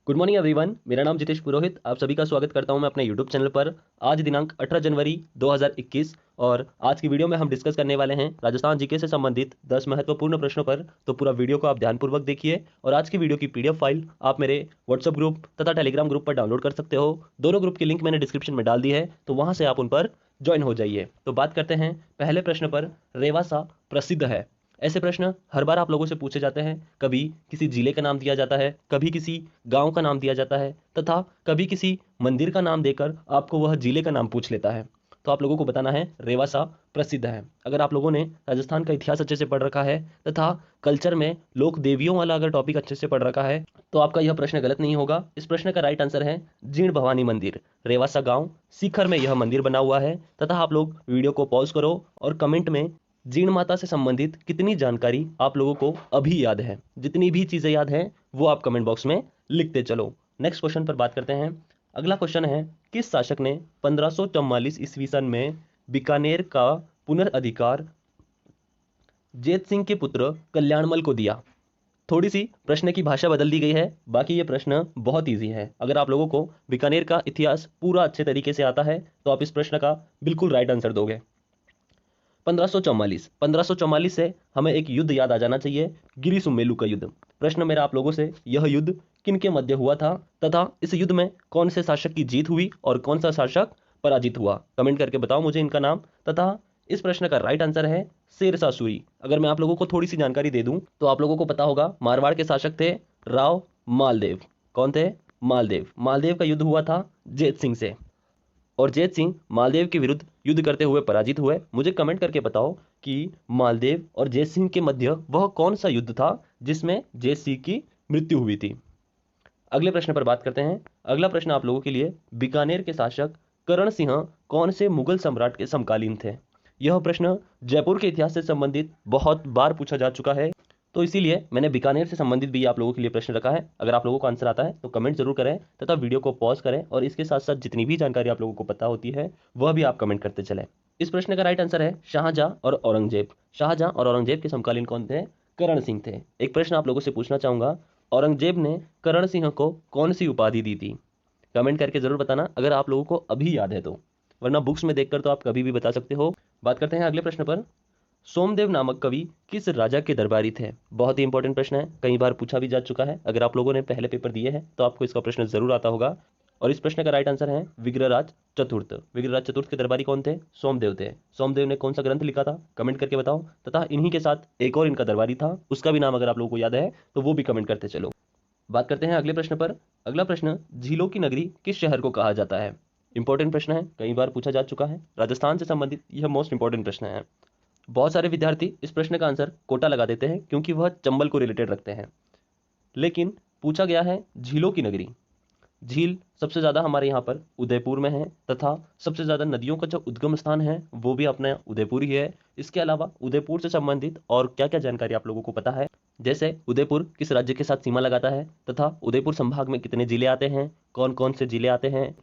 Good morning everyone. मेरा नाम जितेश पुरोहित। आप सभी का स्वागत करता हूं मैं अपने यूट्यूब चैनल पर। आज दिनांक 18 जनवरी 2021 और आज की वीडियो में हम डिस्कस करने वाले हैं राजस्थान जीके से संबंधित 10 महत्वपूर्ण प्रश्नों पर। तो पूरा वीडियो को आप ध्यानपूर्वक देखिए और आज की वीडियो की पीडीएफ फाइल आप मेरे व्हाट्सएप ग्रुप तथा टेलीग्राम ग्रुप पर डाउनलोड कर सकते हो। दोनों ग्रुप की लिंक मैंने डिस्क्रिप्शन में डाल दी है, तो वहां से आप उन पर ज्वाइन हो जाइए। तो बात करते हैं पहले प्रश्न पर। रेवासा प्रसिद्ध है। ऐसे प्रश्न हर बार आप लोगों से पूछे जाते हैं। कभी किसी जिले का नाम दिया जाता है, कभी किसी गांव का नाम दिया जाता है तथा कभी किसी मंदिर का नाम देकर आपको वह जिले का नाम पूछ लेता है। तो आप लोगों को बताना है रेवासा प्रसिद्ध है। अगर आप लोगों ने राजस्थान का इतिहास अच्छे से पढ़ रखा है तथा कल्चर में लोक देवियों वाला अगर टॉपिक अच्छे से पढ़ रखा है तो आपका यह प्रश्न गलत नहीं होगा। इस प्रश्न का राइट आंसर है जीर्ण भवानी मंदिर। रेवासा गांव शिखर में यह मंदिर बना हुआ है तथा आप लोग वीडियो को पॉज करो और कमेंट में जीर्ण माता से संबंधित कितनी जानकारी आप लोगों को अभी याद है, जितनी भी चीजें याद हैं वो आप कमेंट बॉक्स में लिखते चलो। नेक्स्ट क्वेश्चन पर बात करते हैं। अगला क्वेश्चन है, किस शासक ने 1544 ईस्वी सन में बीकानेर का पुनर्अधिकार जेत सिंह के पुत्र कल्याणमल को दिया? थोड़ी सी प्रश्न की भाषा बदल दी गई है, बाकी ये प्रश्न बहुत ईजी है। अगर आप लोगों को बीकानेर का इतिहास पूरा अच्छे तरीके से आता है तो आप इस प्रश्न का बिल्कुल राइट आंसर दोगे। 1544 से हमें एक युद्ध याद आ जाना चाहिए, गिरी सुमेलू का युद्ध। प्रश्न मेरा आप लोगों से, यह युद्ध किन के मध्य हुआ था तथा इस युद्ध में कौन से शासक की जीत हुई और कौन सा शासक पराजित हुआ? कमेंट करके बताओ मुझे इनका नाम। तथा इस प्रश्न का राइट आंसर है शेरशाह सूरी। अगर मैं आप लोगों को थोड़ी सी जानकारी दे दूं तो आप लोगों को पता होगा मारवाड़ के शासक थे राव मालदेव। कौन थे? मालदेव। मालदेव का युद्ध हुआ था जेत सिंह से और जेत सिंह मालदेव के विरुद्ध युद्ध करते हुए पराजित हुए। मुझे कमेंट करके बताओ कि मालदेव और जेत सिंह के मध्य वह कौन सा युद्ध था जिसमें जेत सिंह की मृत्यु हुई थी। अगले प्रश्न पर बात करते हैं। अगला प्रश्न आप लोगों के लिए, बीकानेर के शासक करण सिंह कौन से मुगल सम्राट के समकालीन थे? यह प्रश्न जयपुर के इतिहास से संबंधित बहुत बार पूछा जा चुका है, तो इसीलिए मैंने बीकानेर से संबंधित भी आप लोगों के लिए प्रश्न रखा है। अगर आप लोगों को आंसर आता है तो कमेंट जरूर करें तथा वीडियो को पॉज करें और इसके साथ साथ जितनी भी जानकारी आप लोगों को पता होती है वह भी आप कमेंट करते चलें। इस प्रश्न का राइट आंसर है शाहजहां और औरंगजेब। शाहजहां और औरंगजेब के समकालीन कौन थे? करण सिंह थे। एक प्रश्न आप लोगों से पूछना चाहूंगा, औरंगजेब ने करण सिंह को कौन सी उपाधि दी थी? कमेंट करके जरूर बताना अगर आप लोगों को अभी याद है तो, वरना बुक्स में देखकर तो आप कभी भी बता सकते हो। बात करते हैं अगले प्रश्न पर। सोमदेव नामक कवि किस राजा के दरबारी थे? बहुत ही इंपॉर्टेंट प्रश्न है, कई बार पूछा भी जा चुका है। अगर आप लोगों ने पहले पेपर दिए हैं तो आपको इसका प्रश्न जरूर आता होगा और इस प्रश्न का राइट आंसर है विग्रहराज चतुर्थ। विग्रहराज चतुर्थ के दरबारी कौन थे? सोमदेव थे। सोमदेव ने कौन सा ग्रंथ लिखा था? कमेंट करके बताओ। तथा इन्हीं के साथ एक और इनका दरबारी था, उसका भी नाम अगर आप लोगों को याद है तो वो भी कमेंट करते चलो। बात करते हैं अगले प्रश्न पर। अगला प्रश्न, झीलों की नगरी किस शहर को कहा जाता है? इंपॉर्टेंट प्रश्न है, कई बार पूछा जा चुका है। राजस्थान से संबंधित यह मोस्ट इंपॉर्टेंट प्रश्न है। बहुत सारे विद्यार्थी इस प्रश्न का आंसर कोटा लगा देते हैं क्योंकि वह चंबल को रिलेटेड रखते हैं, लेकिन पूछा गया है झीलों की नगरी। झील सबसे ज्यादा हमारे यहाँ पर उदयपुर में है तथा सबसे ज्यादा नदियों का जो उद्गम स्थान है वो भी अपना उदयपुर ही है। इसके अलावा उदयपुर से संबंधित और क्या क्या जानकारी आप लोगों को पता है, जैसे उदयपुर किस राज्य के साथ सीमा लगाता है तथा उदयपुर संभाग में कितने जिले आते हैं, कौन कौन से जिले आते हैं,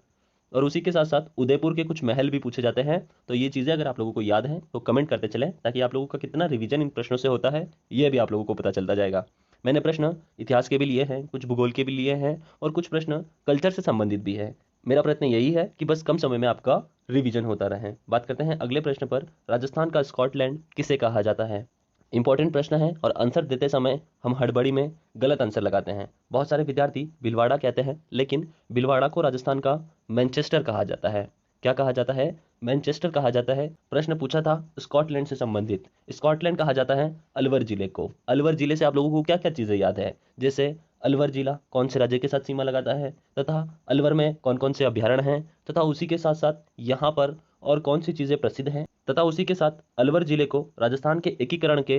और उसी के साथ साथ उदयपुर के कुछ महल भी पूछे जाते हैं। तो ये चीज़ें अगर आप लोगों को याद है तो कमेंट करते चलें, ताकि आप लोगों का कितना रिवीजन इन प्रश्नों से होता है ये भी आप लोगों को पता चलता जाएगा। मैंने प्रश्न इतिहास के भी लिए हैं, कुछ भूगोल के भी लिए हैं और कुछ प्रश्न कल्चर से संबंधित भी है। मेरा प्रयत्न यही है कि बस कम समय में आपका रिवीजन होता रहे। बात करते हैं अगले प्रश्न पर। राजस्थान का स्कॉटलैंड किसे कहा जाता है? इंपॉर्टेंट प्रश्न है और आंसर देते समय हम हड़बड़ी में गलत आंसर लगाते हैं। बहुत सारे विद्यार्थी भिलवाड़ा कहते हैं, लेकिन भिलवाड़ा को राजस्थान का मैनचेस्टर कहा जाता है। क्या कहा जाता है? मैनचेस्टर कहा जाता है। प्रश्न पूछा था स्कॉटलैंड से संबंधित। स्कॉटलैंड कहा जाता है अलवर जिले को। अलवर जिले से आप लोगों को क्या क्या चीजें याद है, जैसे अलवर जिला कौन से राज्य के साथ सीमा लगाता है तथा अलवर में कौन कौन से अभ्यारण्य हैं तथा उसी के साथ साथ यहाँ पर और कौन सी चीजें प्रसिद्ध हैं, तथा उसी के साथ अलवर जिले को राजस्थान के एकीकरण के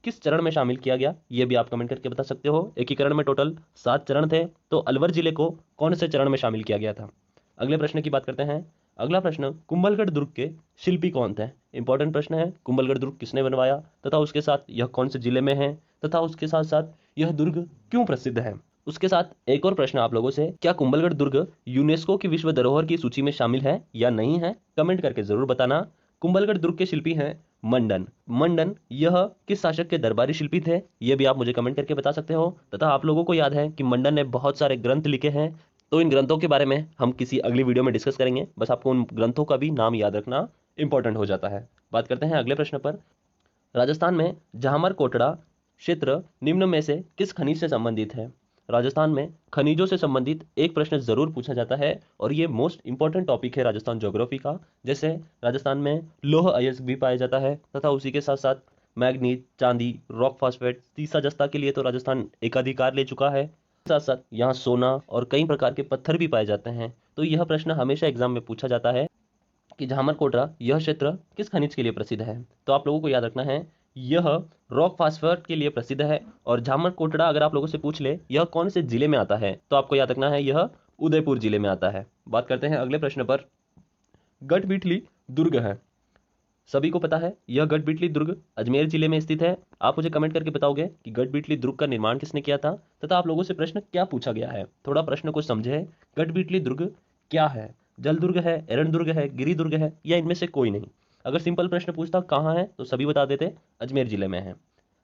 किस चरण में शामिल किया गया, ये भी आप कमेंट करके बता सकते हो। एकीकरण में टोटल 7 चरण थे, तो अलवर जिले को कौन से चरण में शामिल किया गया था? अगले प्रश्न की बात करते हैं। अगला प्रश्न, कुंभलगढ़ दुर्ग के शिल्पी कौन थे? इंपॉर्टेंट प्रश्न है, कुंभलगढ़ दुर्ग किसने बनवाया तथा उसके साथ यह कौन से जिले में है तथा उसके साथ साथ यह दुर्ग क्यों प्रसिद्ध है। उसके साथ एक और प्रश्न आप लोगों से, क्या कुंभलगढ़ दुर्ग यूनेस्को की विश्व धरोहर की सूची में शामिल है या नहीं है? कमेंट करके जरूर बताना। कुंभलगढ़ दुर्ग के शिल्पी हैं मंडन। मंडन यह किस शासक के दरबारी शिल्पी थे, यह भी आप मुझे कमेंट करके बता सकते हो। तथा आप लोगों को याद है कि मंडन ने बहुत सारे ग्रंथ लिखे हैं, तो इन ग्रंथों के बारे में हम किसी अगली वीडियो में डिस्कस करेंगे। बस आपको उन ग्रंथों का भी नाम याद रखना इंपॉर्टेंट हो जाता है। बात करते हैं अगले प्रश्न पर। राजस्थान में झामर कोटड़ा क्षेत्र निम्न में से किस खनिज से संबंधित है। राजस्थान में खनिजों से संबंधित एक प्रश्न जरूर पूछा जाता है और ये मोस्ट इंपॉर्टेंट टॉपिक है राजस्थान ज्योग्राफी का। जैसे राजस्थान में लौह अयस्क भी पाया जाता है तथा उसी के साथ साथ मैग्नीज, चांदी, रॉक फास्फेट, सीसा जस्ता के लिए तो राजस्थान एकाधिकार ले चुका है। साथ साथ यहाँ सोना और कई प्रकार के पत्थर भी पाए जाते हैं। तो यह प्रश्न हमेशा एग्जाम में पूछा जाता है कि झामर कोटड़ा यह क्षेत्र किस खनिज के लिए प्रसिद्ध है। तो आप लोगों को याद रखना है यह रॉक फास्फेट के लिए प्रसिद्ध है। और झामर कोटड़ा अगर आप लोगों से पूछ ले यह कौन से जिले में आता है, तो आपको याद रखना है यह उदयपुर जिले में आता है। बात करते हैं अगले प्रश्न पर। गढ़बिटली दुर्ग है, सभी को पता है यह गढ़बिटली दुर्ग अजमेर जिले में स्थित है। आप मुझे कमेंट करके बताओगे कि गढ़बिटली दुर्ग का निर्माण किसने किया था तथा आप लोगों से प्रश्न क्या पूछा गया है। थोड़ा प्रश्न को समझे। गढ़बिटली दुर्ग क्या है, जल दुर्ग है, एरण दुर्ग है, गिरी दुर्ग है, या इनमें से कोई नहीं। अगर सिंपल प्रश्न पूछता कहाँ है तो सभी बता देते अजमेर जिले में है।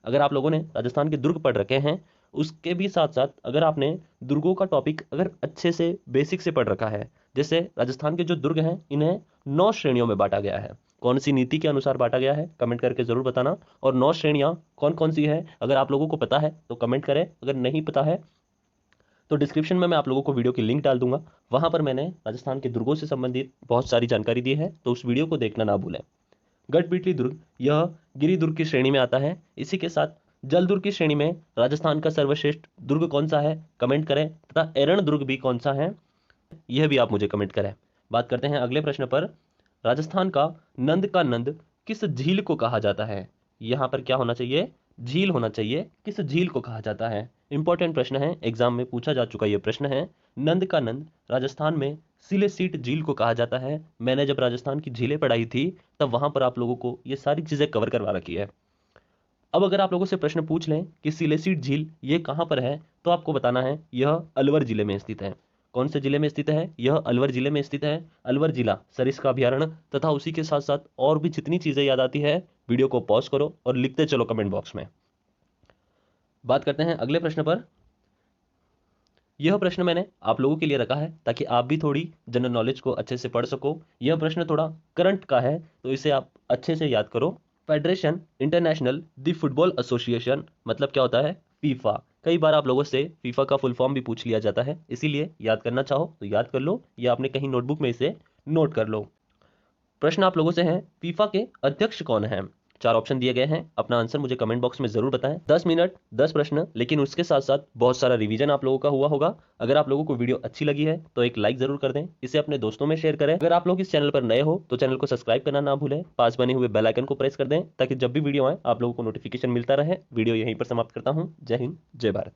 अगर आप लोगों ने राजस्थान के दुर्ग पढ़ रखे हैं उसके भी साथ साथ अगर आपने दुर्गों का टॉपिक अगर अच्छे से बेसिक से पढ़ रखा है, जैसे राजस्थान के जो दुर्ग हैं इन्हें 9 श्रेणियों में बांटा गया है। कौन सी नीति के अनुसार बांटा गया है कमेंट करके जरूर बताना। और 9 श्रेणियां कौन कौन सी है अगर आप लोगों को पता है तो कमेंट करें, अगर नहीं पता है तो डिस्क्रिप्शन में मैं आप लोगों को वीडियो की लिंक डाल दूंगा। वहां पर मैंने राजस्थान के दुर्गों से संबंधित बहुत सारी जानकारी दी है, तो उस वीडियो को देखना ना भूलें। गढ़बिटली दुर्ग यह गिरी दुर्ग की श्रेणी में आता है। इसी के साथ जल दुर्ग की श्रेणी में राजस्थान का सर्वश्रेष्ठ दुर्ग कौन सा है कमेंट करें, तथा एरण दुर्ग भी कौन सा है यह भी आप मुझे कमेंट करें। बात करते हैं अगले प्रश्न पर। राजस्थान का नंद का नंद किस झील को कहा जाता है। यहां पर क्या होना चाहिए, झील होना चाहिए। किस झील को कहा जाता है, इंपॉर्टेंट प्रश्न है, एग्जाम में पूछा जा चुका यह प्रश्न है। नंद का नंद राजस्थान में सिलेसीट झील को कहा जाता है। मैंने जब राजस्थान की झीलें पढ़ाई थी तब वहां पर आप लोगों को ये सारी चीजें कवर करवा रखी है। अब अगर आप लोगों से प्रश्न पूछ लें कि सिलेसीट झील ये कहां पर है, तो आपको बताना है यह अलवर जिले में स्थित है। कौन से जिले में स्थित है, यह अलवर जिले में स्थित है। अलवर जिला सरिस्का अभ्यारण्य तथा उसी के साथ साथ और भी जितनी चीजें याद आती है वीडियो को पॉज करो और लिखते चलो कमेंट बॉक्स में। बात करते हैं अगले प्रश्न पर। यह प्रश्न मैंने आप लोगों के लिए रखा है ताकि आप भी थोड़ी जनरल नॉलेज को अच्छे से पढ़ सको। यह प्रश्न थोड़ा करंट का है तो इसे आप अच्छे से याद करो। Federation international the football association मतलब क्या होता है, फीफा। कई बार आप लोगों से फीफा का फुल फॉर्म भी पूछ लिया जाता है, इसीलिए याद करना चाहो तो याद कर लो या आपने कहीं नोटबुक में इसे नोट कर लो। प्रश्न आप लोगों से है, फीफा के अध्यक्ष कौन है। 4 ऑप्शन दिए गए हैं, अपना आंसर मुझे कमेंट बॉक्स में जरूर बताएं। 10 मिनट 10 प्रश्न, लेकिन उसके साथ साथ बहुत सारा रिवीजन आप लोगों का हुआ होगा। अगर आप लोगों को वीडियो अच्छी लगी है तो एक लाइक जरूर कर दें, इसे अपने दोस्तों में शेयर करें। अगर आप लोग इस चैनल पर नए हो तो चैनल को सब्सक्राइब करना ना भूलें, पास बने हुए बेल आइकन को प्रेस कर दें ताकि जब भी वीडियो आए आप लोगों को नोटिफिकेशन मिलता रहे। वीडियो यहीं पर समाप्त करता हूँ। जय हिंद, जय भारत।